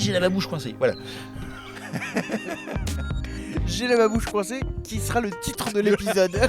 j'ai la babouche coincée. Voilà. J'ai la babouche coincée, qui sera le titre de l'épisode.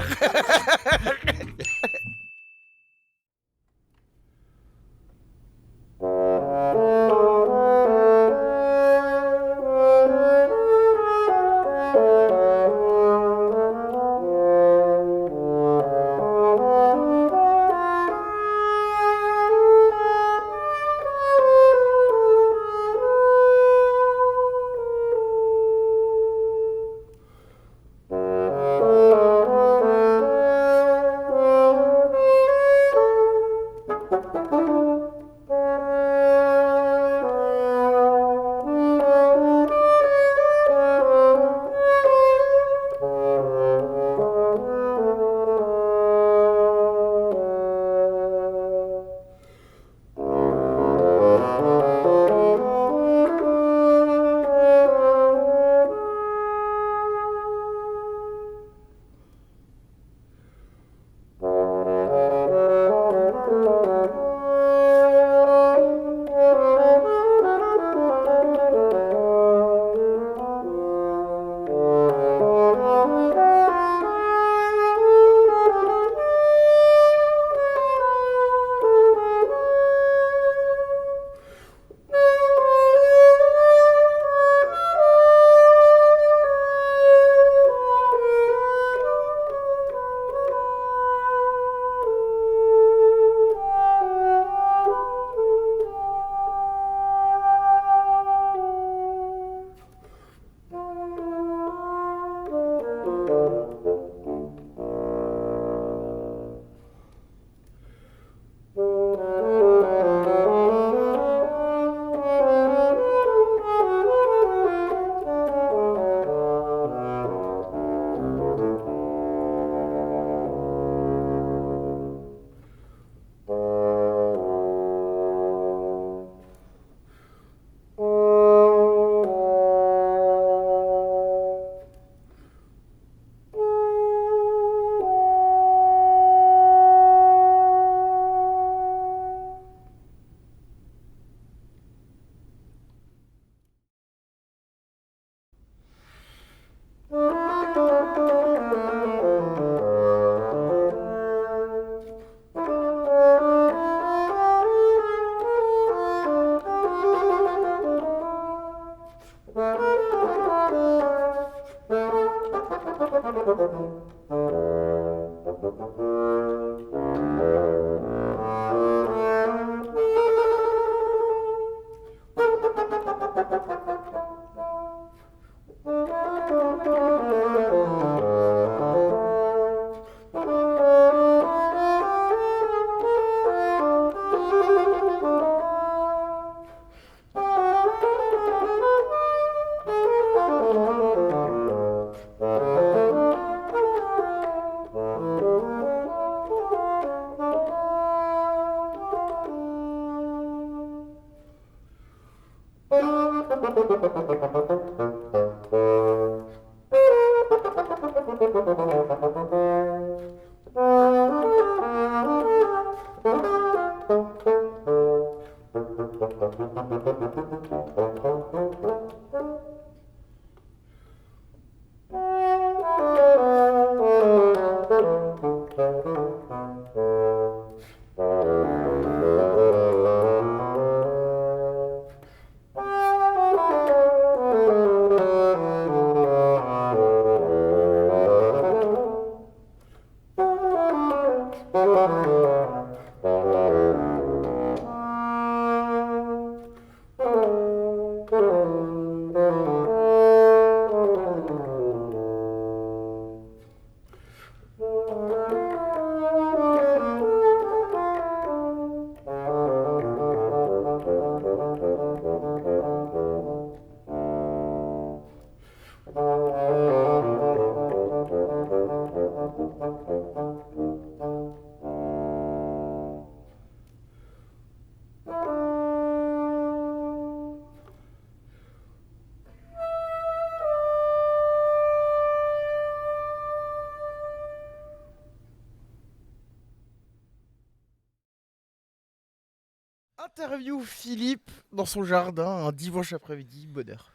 Interview Philippe dans son jardin un dimanche après-midi, bonheur.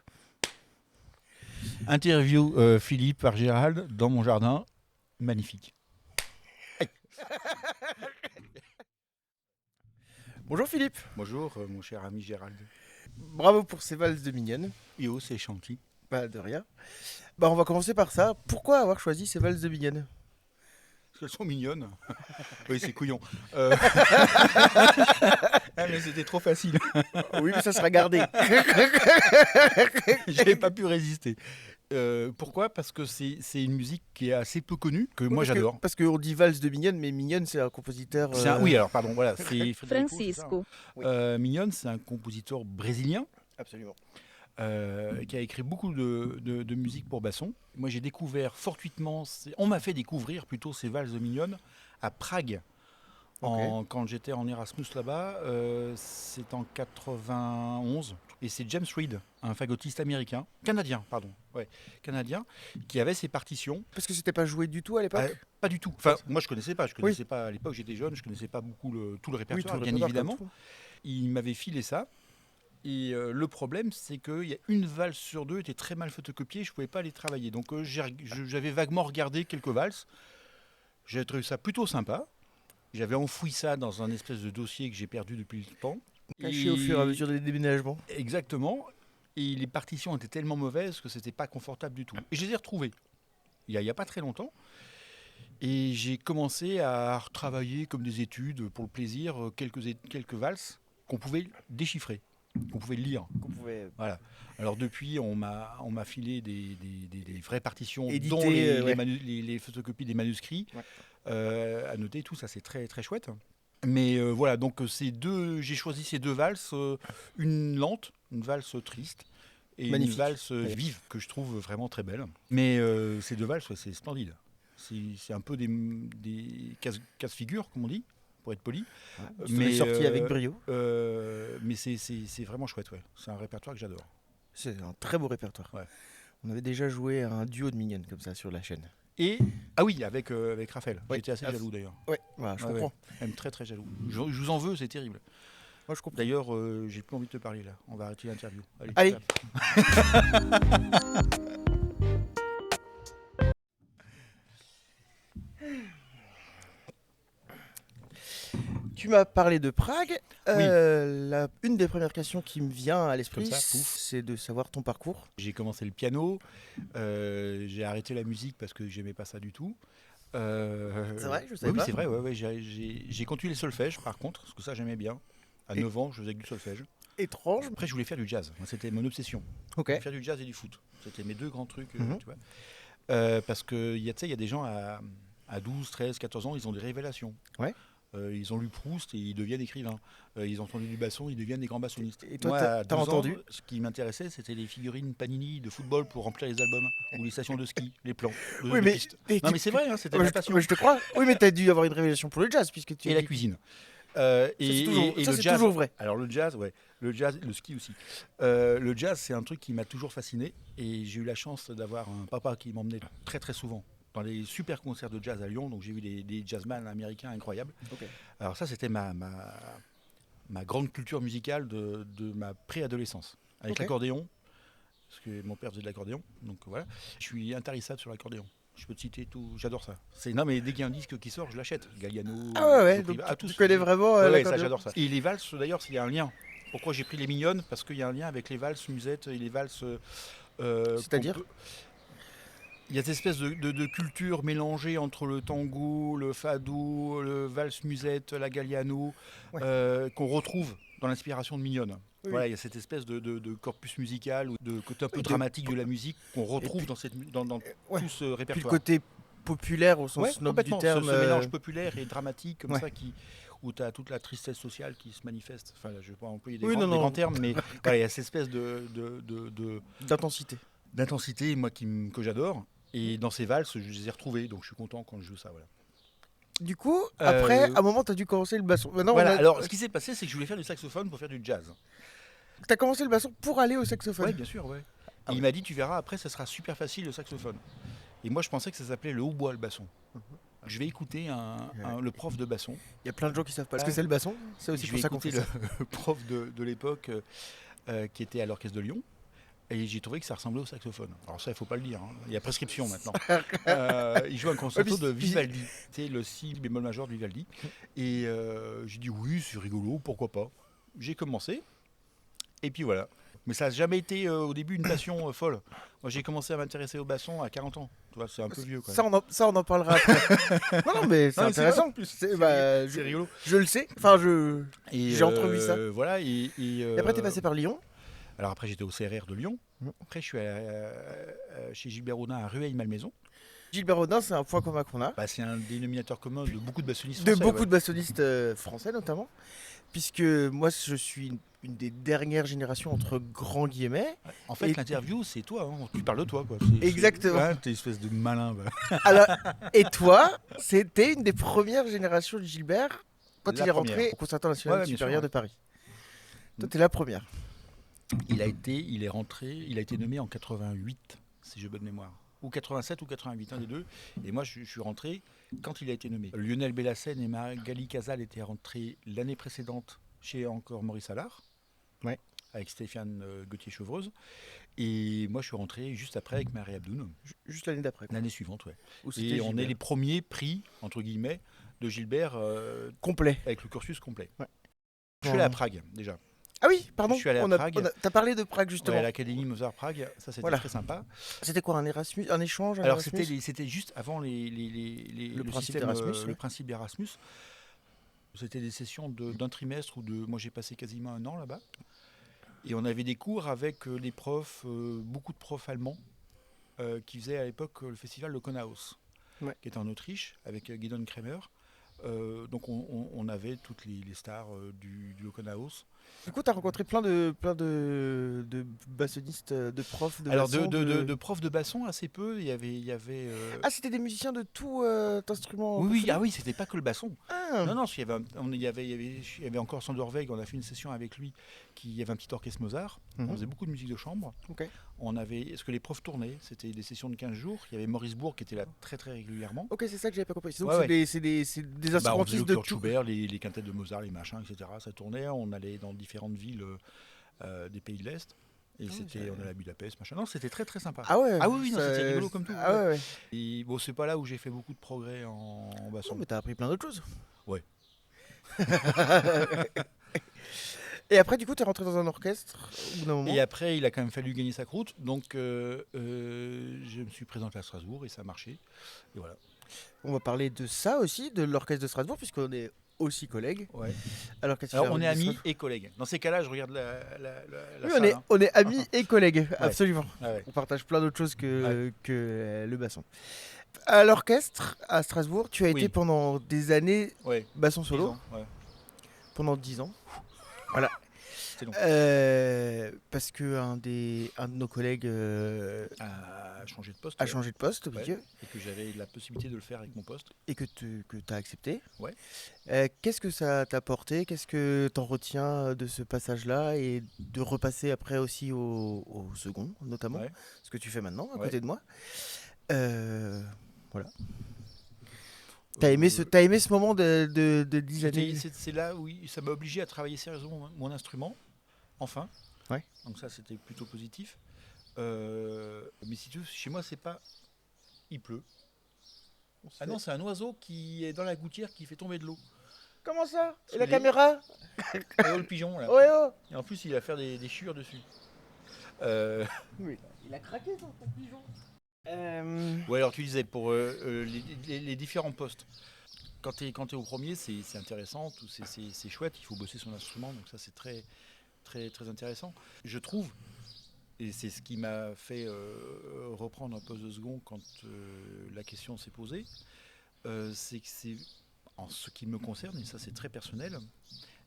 Interview Philippe par Gérald dans mon jardin, magnifique. Bonjour Philippe, Bonjour mon cher ami Gérald. bravo pour ces valses de mignonnes. Yo, c'est chanty. Pas de rien. Bah on va commencer par ça. Pourquoi avoir choisi ces valses de mignonnes? Parce qu'elles sont mignonnes. Oui, c'est couillon. Ah, mais c'était trop facile. Oui, mais ça sera gardé. J'ai pas pu résister. Pourquoi? Parce que c'est une musique qui est assez peu connue, que moi j'adore. Parce qu'on dit valse de mignonne, mais mignonne c'est un compositeur. Oui, alors pardon, voilà. C'est Francisco. Mignonne, c'est un compositeur brésilien. Absolument. Qui a écrit beaucoup de musique pour basson. Moi, j'ai découvert fortuitement, on m'a fait découvrir plutôt ces valses de Mignonne à Prague. Quand j'étais en Erasmus là-bas, c'est en 91. Et c'est James Reed, un fagottiste canadien, qui avait ses partitions. Parce que c'était pas joué du tout à l'époque. Pas du tout. Enfin, moi, je connaissais pas. Pas à l'époque, j'étais jeune, je connaissais pas beaucoup tout le répertoire, bien évidemment. Il m'avait filé ça. Et le problème, c'est qu'il y a une valse sur deux était très mal photocopiée, je ne pouvais pas les travailler. Donc j'avais vaguement regardé quelques valses. J'ai trouvé ça plutôt sympa. J'avais enfoui ça dans un espèce de dossier que j'ai perdu depuis le temps. Caché au fur et à mesure des déménagements. Exactement. Et les partitions étaient tellement mauvaises que c'était pas confortable du tout. Et je les ai retrouvées il y a pas très longtemps. Et j'ai commencé à retravailler comme des études pour le plaisir quelques valses qu'on pouvait déchiffrer. Qu'on pouvait lire. Voilà. Alors depuis, on m'a filé des vraies partitions, édité, dont les photocopies des manuscrits, à noter, tout ça, c'est très très chouette. Mais voilà, donc j'ai choisi ces deux valses, une lente, une valse triste, et magnifique. Une valse vive que je trouve vraiment très belle. Mais ces deux valses, c'est splendide. C'est un peu des casse-figures, comme on dit, pour être poli. Mais sorti avec brio. Mais c'est vraiment chouette, ouais. C'est un répertoire que j'adore. C'est un très beau répertoire. Ouais. On avait déjà joué un duo de mignonnes comme ça sur la chaîne. Et avec Raphaël. Ouais. J'étais assez jaloux d'ailleurs. Ouais, voilà, je comprends. Ouais. Même très très jaloux. Je vous en veux, c'est terrible. Moi, je comprends. D'ailleurs, j'ai plus envie de te parler là. On va arrêter l'interview. Allez. Tu m'as parlé de Prague. Oui. Une des premières questions qui me vient à l'esprit, Comme ça, pouf. c'est de savoir ton parcours. J'ai commencé le piano. J'ai arrêté la musique parce que j'aimais pas ça du tout. C'est vrai, je savais oui, pas. c'est vrai. Ouais, j'ai continué le solfège par contre, parce que ça j'aimais bien. À 9 ans, je faisais du solfège. Étrange. Après, je voulais faire du jazz. Moi, c'était mon obsession. Ok. Je voulais faire du jazz et du foot. C'était mes deux grands trucs, tu vois. Parce qu'il y a des gens à 12, 13, 14 ans, ils ont des révélations. Ouais. Ils ont lu Proust et ils deviennent écrivains. Ils ont entendu du basson, ils deviennent des grands bassonistes. Et toi, moi, t'as à 12 ans, entendu? Ce qui m'intéressait, c'était les figurines Panini de football pour remplir les albums ou les stations de ski, les plans de pistes. Non, mais c'est vrai, hein, c'était ma passion. Je te crois. Oui, mais t'as dû avoir une révélation pour le jazz puisque tu. Et la cuisine. C'est le jazz, toujours vrai. Alors le jazz, le ski aussi. Le jazz, c'est un truc qui m'a toujours fasciné et j'ai eu la chance d'avoir un papa qui m'emmenait très très souvent dans les super concerts de jazz à Lyon. Donc j'ai vu des jazzman américains incroyables. Okay. Alors ça, c'était ma grande culture musicale de ma préadolescence avec l'accordéon, parce que mon père faisait de l'accordéon. Donc voilà, je suis intarissable sur l'accordéon. Je peux te citer tout, j'adore ça. Non, mais dès qu'il y a un disque qui sort, je l'achète. Galliano. Ah ouais, donc tu connais vraiment ça, j'adore ça. Et les valses, d'ailleurs, il y a un lien. Pourquoi j'ai pris les mignonnes? Parce qu'il y a un lien avec les valses musettes et les valses. C'est-à-dire il y a cette espèce de culture mélangée entre le tango, le fado, le valse musette, la Galliano, qu'on retrouve dans l'inspiration de Mignonne. Oui. Voilà, il y a cette espèce de corpus musical ou de côté un peu dramatique de la musique qu'on retrouve dans tout ce répertoire. Puis le côté populaire au sens noble du terme. Ce mélange populaire et dramatique comme ça où tu as toute la tristesse sociale qui se manifeste. Enfin, je ne vais pas employer des grands termes, mais voilà, il y a cette espèce d'intensité. D'intensité, moi, que j'adore. Et dans ces valses, je les ai retrouvées, donc je suis content quand je joue ça. Voilà. Du coup, après, à un moment, tu as dû commencer le basson. Maintenant, alors, ce qui s'est passé, c'est que je voulais faire du saxophone pour faire du jazz. Tu as commencé le basson pour aller au saxophone? Oui, bien sûr, ouais. Et il m'a dit, tu verras, après, ça sera super facile le saxophone. Et moi, je pensais que ça s'appelait le hautbois, le basson. Je vais écouter le prof de basson. Il y a plein de gens qui savent pas ce que c'est le basson. C'est aussi Je pour vais ça qu'on fait écouter ça. le prof de l'époque qui était à l'orchestre de Lyon. Et j'ai trouvé que ça ressemblait au saxophone. Alors ça, il faut pas le dire. Hein. Il y a prescription maintenant. Il joue un concerto de Vivaldi. C'est le si bémol majeur de Vivaldi. Et j'ai dit oui, c'est rigolo, pourquoi pas. J'ai commencé. Et puis voilà. Mais ça n'a jamais été au début une passion folle. Moi, j'ai commencé à m'intéresser au basson à 40 ans. Tu vois, c'est un peu vieux. Quoi. Ça, on en parlera après. non, mais c'est Non, mais intéressant. en plus. C'est rigolo. Je le sais. Enfin, j'ai entrevu ça. Voilà. Et après, t'es passé par Lyon. Alors après, j'étais au CRR de Lyon. Après, je suis chez Gilbert Rodin à Rueil-Malmaison. Gilbert Rodin, c'est un point commun qu'on a. Bah, c'est un dénominateur commun de beaucoup de bassonistes De français. beaucoup de bassonistes français, notamment. Puisque moi, je suis une des dernières générations, entre grands guillemets. En fait, l'interview, c'est toi. Hein. Tu parles de toi. Quoi. Exactement. Ouais, t'es une espèce de malin. Bah. Alors, et toi, c'était une des premières générations de Gilbert quand il est rentré au Conservatoire national supérieur de Paris. Toi, t'es la première. Il a été nommé en 88, si j'ai bonne mémoire. Ou 87 ou 88, un des deux. Et moi, je suis rentré quand il a été nommé. Lionel Bellassène et Magali Casal étaient rentrés l'année précédente chez encore Maurice Allard, avec Stéphane Gauthier-Chevreuse. Et moi, je suis rentré juste après avec Marie Abdoun. Juste l'année d'après. L'année suivante, ouais. Et on est les premiers prix, entre guillemets, de Gilbert complet. Avec le cursus complet. Ouais. Je suis allé à Prague, déjà. Ah oui, pardon. Je suis allé à Prague. T'as parlé de Prague justement. À l'Académie Mozart Prague, ça c'était très sympa. C'était quoi, un Erasmus, un échange Alors c'était juste avant le principe d'Erasmus. C'était des sessions d'un trimestre moi j'ai passé quasiment un an là-bas. Et on avait des cours avec les profs, beaucoup de profs allemands qui faisaient à l'époque le festival de Konhaus, qui était en Autriche avec Gideon Kremer. Donc on avait toutes les stars du Konhaus. Du coup, tu as rencontré plein de bassonistes, de profs de basson. Alors, de profs de basson, assez peu. Il y avait Ah, c'était des musiciens de tout instrument. Oui, c'était pas que le basson. Ah. Non, il y avait encore Sandor Weig, on a fait une session avec lui, il y avait un petit orchestre Mozart. On faisait beaucoup de musique de chambre. Est-ce que les profs tournaient? C'était des sessions de 15 jours. Il y avait Maurice Bourg qui était là très très régulièrement. Ok, c'est ça que j'avais pas compris. Donc c'est des instrumentistes de tout. Schubert, les quintettes de Mozart, les machins, etc. Ça tournait. On allait dans différentes villes des pays de l'Est. Et on allait à Budapest, machin. Non, c'était très très sympa. Ah ouais. Ah oui, c'était rigolo comme tout. Ah ouais. Et bon, c'est pas là où j'ai fait beaucoup de progrès en basson. Non, mais t'as appris plein d'autres choses. Ouais. Et après, du coup, t'es rentré dans un orchestre au bout d'un moment. Et après, il a quand même fallu gagner sa croûte. Donc, je me suis présenté à Strasbourg et ça a marché. Et voilà. On va parler de ça aussi, de l'orchestre de Strasbourg, puisqu'on est aussi collègues. Ouais. Alors on est amis et collègues. Dans ces cas-là, je regarde la oui, salle, on est amis et collègues, absolument. Ah ouais. On partage plein d'autres choses que le basson. À l'orchestre, à Strasbourg, tu as été pendant des années basson solo. 10 ans, pendant 10 ans. Voilà. C'est long. Parce que un de nos collègues a changé de poste. A changé de poste, oui. Et que j'avais la possibilité de le faire avec mon poste. Et que tu as accepté. Ouais. Qu'est-ce que ça t'a apporté? Qu'est-ce que t'en retiens de ce passage-là et de repasser après aussi au second, notamment, ce que tu fais maintenant à côté de moi. Voilà. T'as aimé ce moment de 10 années? C'est là où ça m'a obligé à travailler sérieusement mon instrument, enfin. Ouais. Donc ça, c'était plutôt positif. Mais si tu veux, chez moi, c'est pas... Il pleut. Ah non, c'est un oiseau qui est dans la gouttière qui fait tomber de l'eau. Comment ça? Et la caméra? Le pigeon, là. Ouais, oh. Et en plus, il va faire des chiures dessus. Oui, il a craqué, ton pigeon. Ouais, alors tu disais, pour les différents postes, quand tu es au premier, c'est intéressant, c'est chouette, il faut bosser son instrument, donc ça c'est très, très, très intéressant. Je trouve, et c'est ce qui m'a fait reprendre un poste de second quand la question s'est posée, c'est que c'est, en ce qui me concerne, et ça c'est très personnel,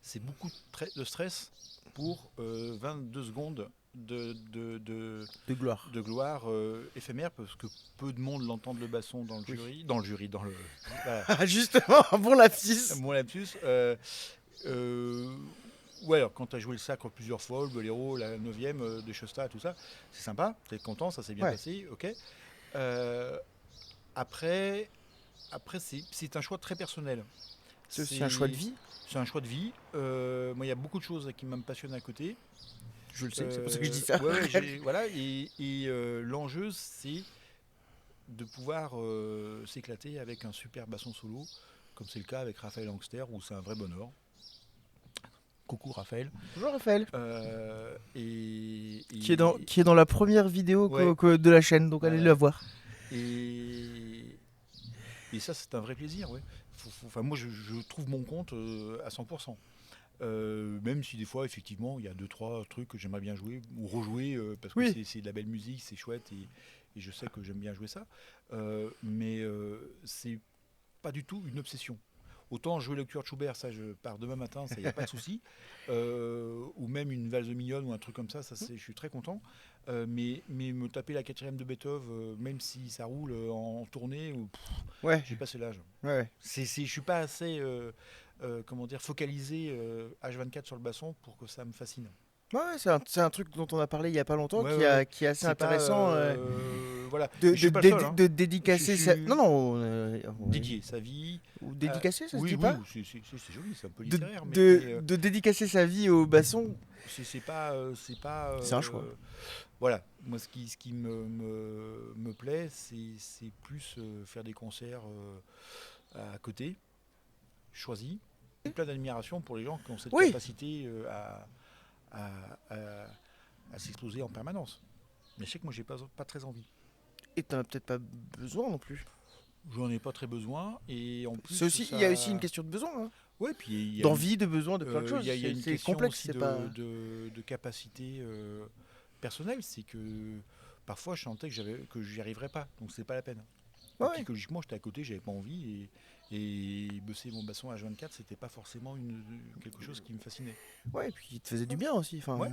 c'est beaucoup de stress pour 22 secondes de gloire éphémère, parce que peu de monde l'entendent le basson dans le jury, voilà. Justement, un bon lapsus. Ouais, alors quand tu as joué le sacre plusieurs fois, le boléro, la 9e de Shosta, tout ça, c'est sympa, t'es content, ça s'est bien passé, ok. Après, après, c'est un choix très personnel. C'est aussi un choix de vie. C'est un choix de vie. Moi, il y a beaucoup de choses qui me passionnent à côté. Je le sais, c'est pour ça que je dis ça. Ouais, voilà, et l'enjeu, c'est de pouvoir s'éclater avec un super basson solo, comme c'est le cas avec Raphaël Angster, où c'est un vrai bonheur. Coucou Raphaël. Bonjour Raphaël. Qui est dans la première vidéo de la chaîne, donc allez la voir. Et ça, c'est un vrai plaisir, ouais. Moi, je trouve mon compte à 100%. Même si des fois, effectivement, il y a 2-3 trucs que j'aimerais bien jouer ou rejouer parce que c'est de la belle musique, c'est chouette et je sais que j'aime bien jouer ça. Mais c'est pas du tout une obsession. Autant jouer le Kurt Schubert, ça je pars demain matin, ça y a pas de souci. Ou même une valse mignonne ou un truc comme ça, je suis très content. Mais me taper la 4e de Beethoven, même si ça roule en tournée, j'ai passé l'âge. Ouais. Je suis pas assez focalisé H24 sur le basson pour que ça me fascine. Ouais, c'est un truc dont on a parlé il y a pas longtemps, qui est assez intéressant. Voilà. De dédicacer sa... dédier sa vie. Ou dédicacer, ça se dit pas. Oui, c'est joli, c'est un peu littéraire. De dédicacer sa vie au basson. C'est un choix. Voilà. Moi, ce qui me plaît, c'est plus faire des concerts à côté, choisis. Plein d'admiration pour les gens qui ont cette capacité à s'exploser en permanence. Mais je sais que moi, j'ai pas très envie. Et t'en as peut-être pas besoin non plus. J'en ai pas très besoin. Et en plus, il y a aussi une question de besoin. Hein. Ouais, puis d'envie, de besoin, de plein de choses. Il y a une question complexe, aussi de capacité personnelle. C'est que parfois, je sentais que j'y arriverais pas. Donc, c'est pas la peine. Psychologiquement, j'étais à côté, j'avais pas envie. Et bosser mon basson à H24, c'était pas forcément quelque chose qui me fascinait. Ouais, et puis il te faisait du bien aussi. Ouais.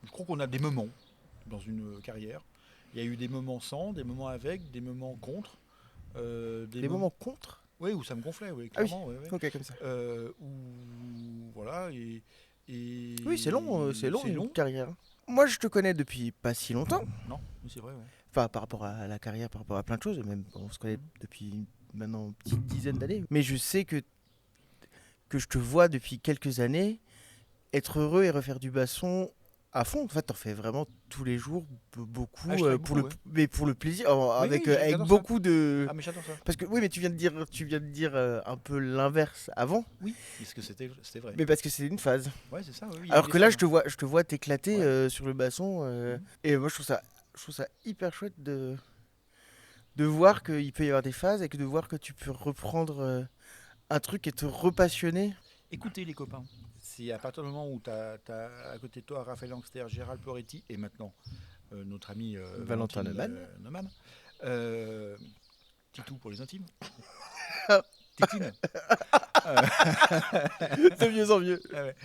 Je crois qu'on a des moments dans une carrière. Il y a eu des moments sans, des moments avec, des moments contre. Des moments contre ? Oui, où ça me gonflait, oui, clairement. Ah oui. Ok, comme ça. Voilà, oui, c'est long une carrière. Moi, je te connais depuis pas si longtemps. Non, mais c'est vrai, ouais. Enfin, par rapport à la carrière, par rapport à plein de choses, même on se connaît depuis maintenant une petite dizaine d'années. Mais je sais que je te vois depuis quelques années être heureux et refaire du basson à fond. En fait, t'en fais vraiment tous les jours, beaucoup, mais pour le plaisir, avec beaucoup ça. de. Ah, mais j'adore ça. Parce que mais tu viens de dire un peu l'inverse avant. Oui, parce que c'était vrai. Mais parce que c'est une phase. Ouais, c'est ça. Oui, alors que là, je te vois t'éclater sur le basson, et moi, je trouve ça hyper chouette de voir qu'il peut y avoir des phases et de voir que tu peux reprendre un truc et te repassionner. Écoutez les copains, c'est à partir du moment où tu as à côté de toi Raphaël Angster, Gérald Poretti et maintenant notre ami Valentin Neumann, Titou pour les intimes, Titine. De mieux en mieux. Ah ouais.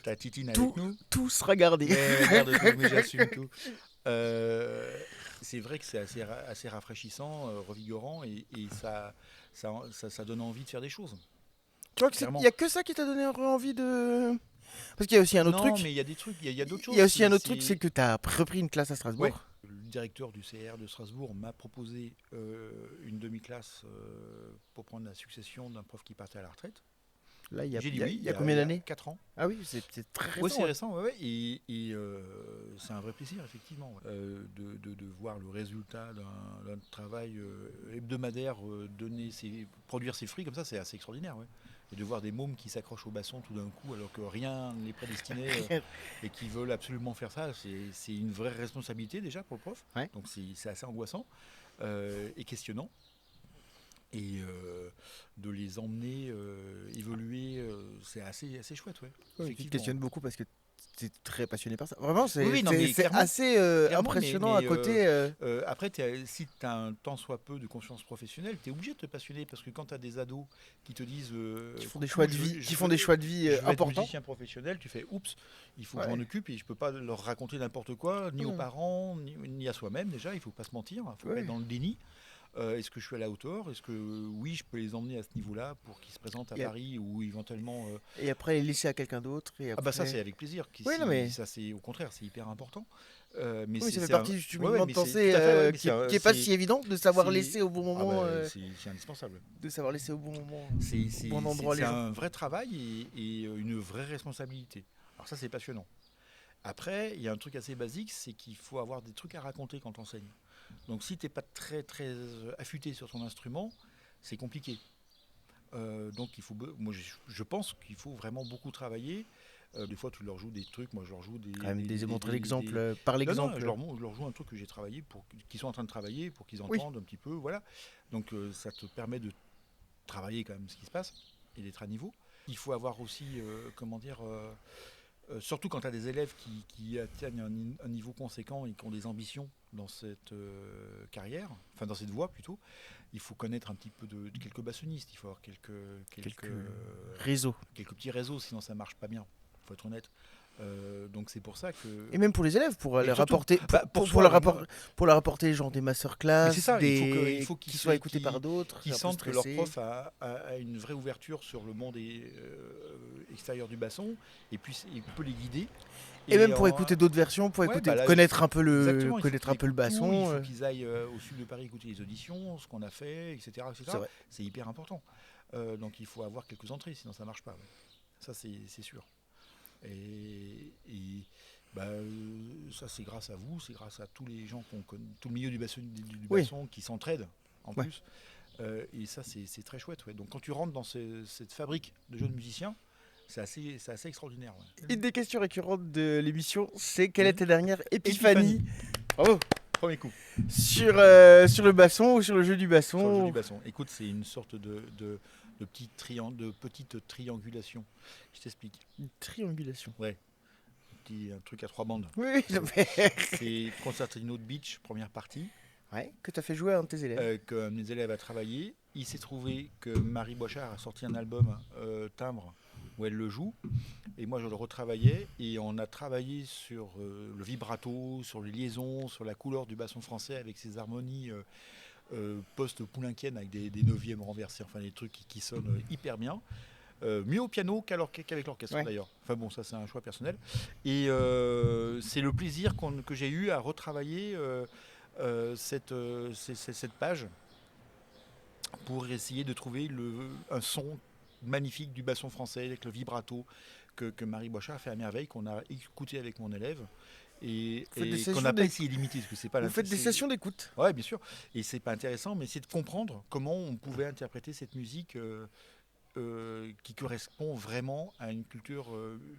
T'as Titine avec nous. Tout sera gardé. Mais j'assume tout. C'est vrai que c'est assez rafraîchissant, revigorant et ça donne envie de faire des choses. Tu vois qu'il n'y a que ça qui t'a donné envie de... Parce qu'il y a aussi un autre truc. Non, mais il y a des trucs, il y a d'autres choses. Il y a aussi un autre truc, c'est que tu as repris une classe à Strasbourg. Ouais. Le directeur du CR de Strasbourg m'a proposé une demi-classe pour prendre la succession d'un prof qui partait à la retraite. Là, il y a il combien d'années ? 4 ans. Ah oui, c'est très récent. Oui, c'est récent, ouais. Et c'est un vrai plaisir, effectivement, de voir le résultat d'un travail hebdomadaire produire ses fruits comme ça, c'est assez extraordinaire, ouais. Et de voir des mômes qui s'accrochent au basson tout d'un coup alors que rien n'est prédestiné et qui veulent absolument faire ça, c'est une vraie responsabilité déjà pour le prof. Ouais. Donc c'est assez angoissant et questionnant. Et de les emmener évoluer, c'est assez chouette, ouais. Oui, tu te questionnes beaucoup parce que tu es très passionné par ça. Vraiment, c'est assez impressionnant à côté. Après, si tu as un tant soit peu de conscience professionnelle, tu es obligé de te passionner parce que quand tu as des ados qui te disent qui font des choix de vie importants. Être musicien professionnel, tu fais oups, il faut que je m'en occupe et je peux pas leur raconter n'importe quoi, ni aux parents, ni à soi-même déjà, il faut pas se mentir, il faut pas être dans le déni. Est-ce que je suis à la hauteur? Est-ce que oui, je peux les emmener à ce niveau-là pour qu'ils se présentent à Et, Paris ou éventuellement. et après, les laisser à quelqu'un d'autre. Et Ah bah ça c'est après... avec plaisir. Oui, non, mais... Ça c'est au contraire, c'est hyper important. Mais Oui, ça fait c'est un... partie du ouais, ouais, cheminement de mais c'est pensée tout à fait, ouais, mais qui est pas si évident de savoir laisser au bon ah moment, bah, c'est indispensable. de savoir laisser au bon moment, C'est au bon endroit les gens. un vrai travail et une vraie responsabilité. Alors ça c'est passionnant. Après, il y a un truc assez basique, c'est qu'il faut avoir des trucs à raconter quand on enseigne. Donc si t'es pas très très affûté sur ton instrument, c'est compliqué. Donc il faut, moi je pense qu'il faut vraiment beaucoup travailler. Des fois tu leur joues des trucs, moi je leur joue Quand même, montrer l'exemple par Non, l'exemple. je leur joue un truc que j'ai travaillé, qu'ils sont en train de travailler, pour qu'ils Oui. entendent un petit peu, voilà. Donc ça te permet de travailler quand même ce qui se passe et d'être à niveau. Il faut avoir aussi, comment dire, surtout quand tu as des élèves qui atteignent un niveau conséquent et qui ont des ambitions dans cette carrière, enfin dans cette voie plutôt, il faut connaître un petit peu de quelques bassonistes, il faut avoir quelques réseaux. quelques petits réseaux, sinon ça marche pas bien, il faut être honnête. Donc c'est pour ça que... Et même pour les élèves, pour Et leur surtout, apporter, pour leur apporter genre des masterclass, Mais c'est ça, il faut qui soient écoutés par d'autres, qu'ils un peu sentent que leur stressés. prof a une vraie ouverture sur le monde extérieur du basson, et puis il peut les guider. Et même pour écouter d'autres versions, pour Ouais, écouter, bah là, connaître un peu exactement, il faut connaître qu'ils un peu le écoutent tout, il basson. faut qu'ils aillent au sud de Paris écouter les auditions, ce qu'on a fait, etc. C'est vrai. C'est hyper important. Donc il faut avoir quelques entrées, sinon ça ne marche pas. Ouais. Ça c'est sûr. Et bah, ça c'est grâce à vous, c'est grâce à tous les gens qu'on connaît, tout le milieu du basson, Oui. qui s'entraident en Ouais. plus. Et ça c'est très chouette. Ouais. Donc quand tu rentres dans cette fabrique de jeunes musiciens, c'est assez extraordinaire. Ouais. Une des questions récurrentes de l'émission, c'est quelle Oui. est ta dernière épiphanie Bravo. Premier coup. Sur le basson ou sur le jeu du basson. Sur le jeu du basson. Écoute, c'est une sorte de petite triangulation. Je t'explique. Une triangulation. Un truc à 3 bandes. Oui, non, mais... C'est Concertino de Beach, première partie, Ouais, que tu as fait jouer à un de tes élèves. que mes élèves a travaillé. Il s'est trouvé que Marie Boichard a sorti un album Timbre où elle le joue. Et moi, je le retravaillais. Et on a travaillé sur le vibrato, sur les liaisons, sur la couleur du basson français avec ses harmonies post-poulenquiennes avec des neuvièmes renversés. Enfin, des trucs qui sonnent hyper bien. Mieux au piano qu'avec l'orchestre Ouais. d'ailleurs. Enfin bon, ça c'est un choix personnel. Et c'est le plaisir que j'ai eu à retravailler cette page pour essayer de trouver un son magnifique du basson français avec le vibrato que Marie Boichard a fait à merveille, qu'on a écouté avec mon élève et qu'on n'a pas essayé d'imiter. Parce que c'est pas Vous faites des sessions d'écoute. Ouais, bien sûr. Et c'est pas intéressant, mais c'est de comprendre comment on pouvait interpréter cette musique qui correspond vraiment à une culture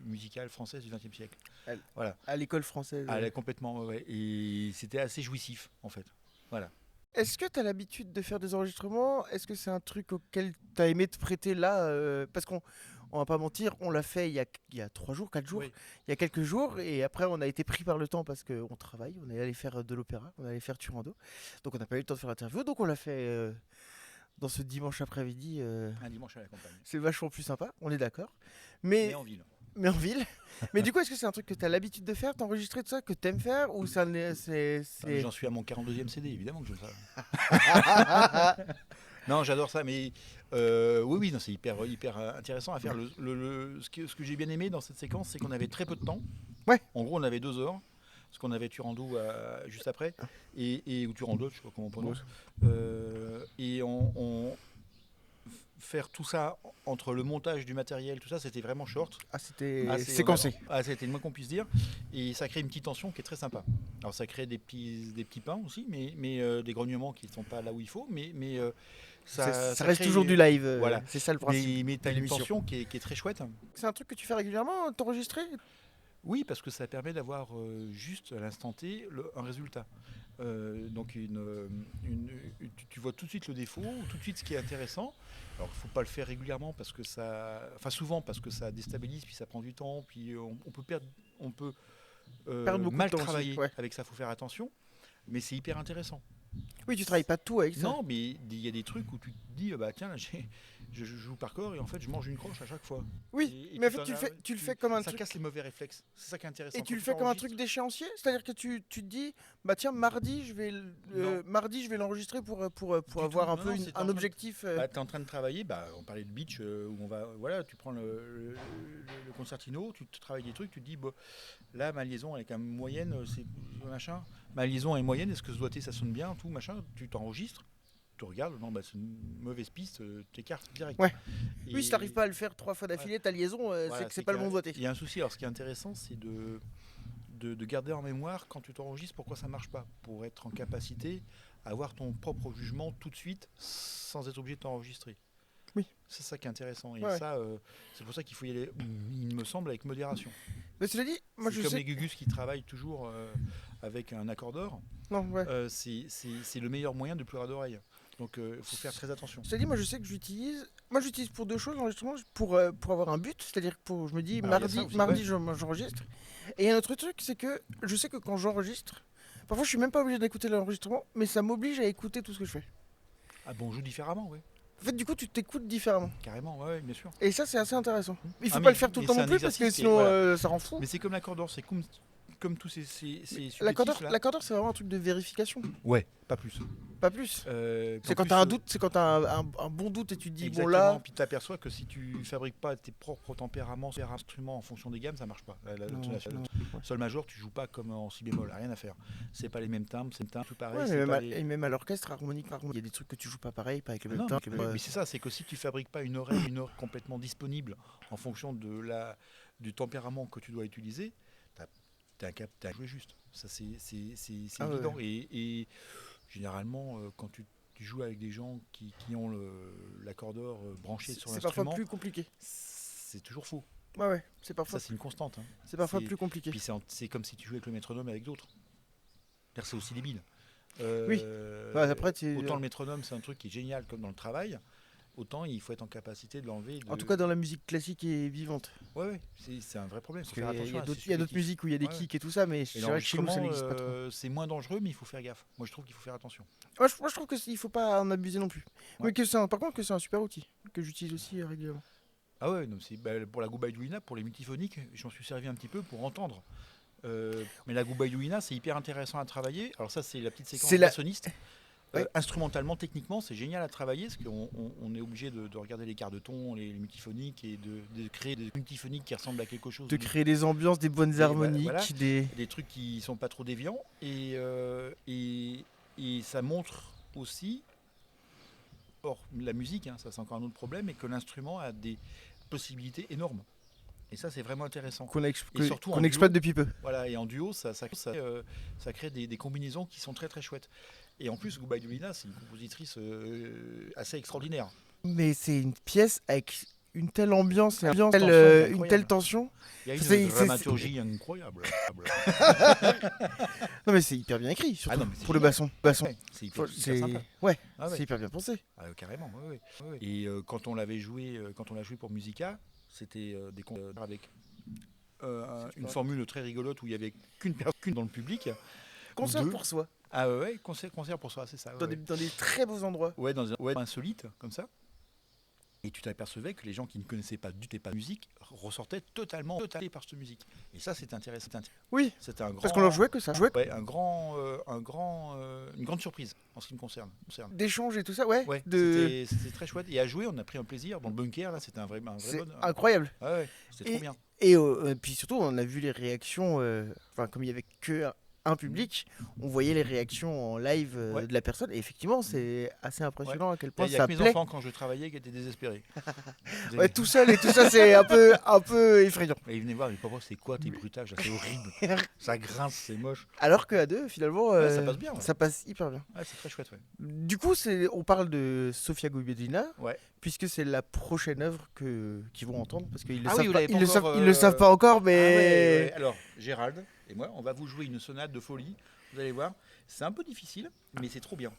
musicale française du XXe siècle. Voilà. À l'école française. Complètement, ouais. Et c'était assez jouissif, en fait. Voilà. Est-ce que tu as l'habitude de faire des enregistrements? Est-ce que c'est un truc auquel tu as aimé te prêter là Parce qu'on va pas mentir, on l'a fait il y a 3 jours, 4 jours, Oui. il y a quelques jours, et après on a été pris par le temps parce qu'on travaille, on est allé faire de l'opéra, on est allé faire Turando, donc on n'a pas eu le temps de faire l'interview, donc on l'a fait dans ce dimanche après-midi. Un dimanche à la campagne. C'est vachement plus sympa, on est d'accord. Mais en ville. Mais en ville. Mais du coup, est-ce que c'est un truc que tu as l'habitude de faire, t'enregistrer tout ça, que t'aimes faire, ou ça c'est... J'en suis à mon 42e CD, évidemment que je le sais. Non, j'adore ça, mais oui, non, c'est hyper intéressant à faire. Ce que j'ai bien aimé dans cette séquence, c'est qu'on avait très peu de temps. Ouais. En gros, on avait 2 heures, parce qu'on avait Turandot juste après, ou Turandot, je sais pas comment on prononce. Et on faire tout ça entre le montage du matériel, tout ça, c'était vraiment short. Ah, c'était séquencé. C'était le moins qu'on puisse dire. Et ça crée une petite tension qui est très sympa. Alors ça crée des petits pains aussi, mais des grognements qui ne sont pas là où il faut, mais ça reste crée, toujours du live. Voilà. C'est ça le principe. Mais tu as une tension qui est très chouette. C'est un truc que tu fais régulièrement, t'enregistrer? Oui, parce que ça permet d'avoir juste à l'instant T un résultat. Donc tu vois tout de suite le défaut, tout de suite ce qui est intéressant. Alors il ne faut pas le faire régulièrement parce que souvent parce que ça déstabilise, puis ça prend du temps, puis on peut perdre mal de temps travailler aussi, ouais. avec ça. Il faut faire attention, mais c'est hyper intéressant. Oui, tu travailles pas tout avec ça. Non, mais il y a des trucs où tu te dis bah tiens je joue par corps et en fait je mange une croche à chaque fois. Oui, Et mais en tu fait, t'en as- tu le fais comme un ça truc. casse les mauvais réflexes. C'est ça qui est intéressant. Et tu Quand le fais comme un t'enregistres- truc d'échéancier, c'est-à-dire que tu te dis, bah tiens, mardi, Non. mardi, je vais l'enregistrer pour Du avoir tout. un Non, peu non, c'est en un train de- objectif. Bah, tu es en train de travailler, on parlait de beach, où on va, voilà, tu prends le concertino, tu te travailles des trucs, tu te dis, bon, là, ma liaison, elle est quand même moyenne, c'est machin. Ma liaison est moyenne, est-ce que ce doigté, ça sonne bien, tout, machin. Tu t'enregistres, tu regardes, non, c'est une mauvaise piste, t'écartes direct. Ouais. Et Oui, si t'arrives pas à le faire 3 fois d'affilée, ta liaison, voilà, c'est que c'est pas le bon doigté. Il y a un souci. Alors, ce qui est intéressant, c'est de garder en mémoire quand tu t'enregistres pourquoi ça marche pas, pour être en capacité à avoir ton propre jugement tout de suite sans être obligé de t'enregistrer. Oui. C'est ça qui est intéressant. Et Ouais. ça, c'est pour ça qu'il faut y aller, il me semble, avec modération. Mais cela dit, moi C'est je comme sais. les gugus qui travaillent toujours avec un accordeur. Non, ouais. C'est le meilleur moyen de plus avoir d'oreilles. Donc il faut faire très attention. C'est-à-dire, moi je sais que j'utilise. Moi j'utilise pour 2 choses l'enregistrement, pour avoir un but, c'est-à-dire que je me dis Alors, il y a mardi, ça aussi, mardi ouais. j'enregistre. Et il y a un autre truc, c'est que je sais que quand j'enregistre, parfois je suis même pas obligé d'écouter l'enregistrement, mais ça m'oblige à écouter tout ce que je fais. Ah bon, on joue différemment, oui. En fait, du coup, tu t'écoutes différemment. Carrément, ouais, bien sûr. Et ça, c'est assez intéressant. Il faut Ah, pas mais- le faire tout le mais temps c'est non un plus parce que exercice qui est- sinon voilà. ça rend fou. Mais c'est comme l'accordeur, c'est comme tous ces L'accordeur, subjectifs là. l'accordeur, c'est vraiment un truc de vérification, Ouais, pas plus. pas plus. C'est C'est quand t'as un doute, c'est quand t'as un bon doute et tu te dis bon Exactement, là. puis tu t'aperçois que si tu fabriques pas tes propres tempéraments, tes instruments en fonction des gammes, ça marche pas. Sol majeur, tu joues pas comme en si bémol, rien à faire. C'est pas les mêmes timbres, c'est tout pareil. Ouais, c'est mais pas et même à l'orchestre, harmonique, il y a des trucs que tu joues pas pareil, pas avec le même Non, temps. mais c'est ça, c'est que si tu fabriques pas une oreille complètement disponible en fonction du tempérament que tu dois utiliser, t'as joué juste. Ça c'est évident. Ouais. Et généralement, quand tu joues avec des gens qui ont l'accordeur branché sur C'est parfois l'instrument, plus compliqué. c'est toujours faux. Ouais, c'est parfois, Ça c'est une constante. Hein. c'est parfois c'est- plus compliqué. Puis c'est comme si tu jouais avec le métronome avec d'autres. C'est aussi débile. Oui. Ouais, après, Autant le métronome c'est un truc qui est génial comme dans le travail, autant il faut être en capacité de l'enlever. En tout cas, dans la musique classique et vivante. Ouais, c'est un vrai problème. Parce Faut faire qu'il attention. y a à d'autres, ces il y a d'autres subjectifs. musiques où il y a des Ouais. kicks et tout ça, mais Et c'est vrai que chez nous, ça n'existe pas trop. c'est moins dangereux, mais il faut faire gaffe. Moi, je trouve qu'il faut faire attention. Moi, je trouve qu'il faut pas en abuser non plus. Ouais. Mais par contre, que c'est un super outil que j'utilise aussi régulièrement. Ah ouais, non, pour la Goubaïdouina, pour les multiphoniques, j'en suis servi un petit peu pour entendre. Mais la Goubaïdouina, c'est hyper intéressant à travailler. Alors ça, c'est la petite séquence C'est la- soniste. Ouais. Instrumentalement, techniquement, c'est génial à travailler parce qu'on est obligé de regarder les quarts de ton, les multiphoniques et de créer des multiphoniques qui ressemblent à quelque chose. De créer des ambiances, des bonnes Et harmoniques, voilà. des. Des trucs qui sont pas trop déviants et ça montre aussi, hors la musique, hein, ça c'est encore un autre problème, et que l'instrument a des possibilités énormes. Et ça c'est vraiment intéressant. Et surtout en Qu'on exploite duo. depuis peu. Voilà, et en duo, ça crée des combinaisons qui sont très très chouettes. Et en plus, Goubaïdouina, c'est une compositrice assez extraordinaire. Mais c'est une pièce avec une telle ambiance, et Tension une incroyable. telle tension. Il y a une C'est- dramaturgie incroyable. Non mais c'est hyper bien écrit, surtout Ah non, mais c'est pour le génial. basson. Ouais, c'est hyper C'est sympa. ouais, Ah ouais. c'est hyper bien pensé. Ah, carrément, ouais, ouais. Ouais. Et quand on l'avait joué, quand on l'a joué pour Musica, c'était des concerts avec une formule très rigolote où il n'y avait qu'une personne dans le public. Concert Deux. pour soi, Ah ouais, concert pour soi, c'est ça. Ouais, dans des très beaux endroits. ouais, dans un insolite, comme ça. Et tu t'apercevais que les gens qui ne connaissaient pas du tout la musique ressortaient totalement par cette musique. Et ça, c'est intéressant. Oui, C'était un grand. parce qu'on leur jouait que ça. Ouais, une grande surprise en ce qui me concerne. D'échanges et tout ça, ouais. Ouais, de... c'était très chouette. Et à jouer, on a pris un plaisir. Dans le bunker, là, c'était un vrai C'est bonheur. incroyable. Ah ouais, c'était trop bien. Et puis surtout, on a vu les réactions, comme il y avait que un public, on voyait les réactions en live Ouais. de la personne. Et effectivement, c'est assez impressionnant à quel point Il y a ça que mes plaît. enfants, quand je travaillais, qui étaient désespérés. Ouais, tout seul et tout ça, c'est un peu effrayant. Et ils venaient voir, mais papa, c'est quoi tes bruitages là, c'est horrible. Ça grince, c'est moche. Alors qu'à deux, finalement, Ouais, ça passe bien. Ouais. ça passe hyper bien. Ouais, c'est très chouette. Ouais. Du coup, on parle de Sofia Goubiedina, Ouais. puisque c'est la prochaine œuvre qu'ils vont entendre, parce qu'ils le Ah savent oui, vous pas, l'avez ils pas le encore, savent, ils le savent pas encore, mais Ah ouais. Alors, Gérald et moi, on va vous jouer une sonate de folie. Vous allez voir, c'est un peu difficile, mais c'est trop bien.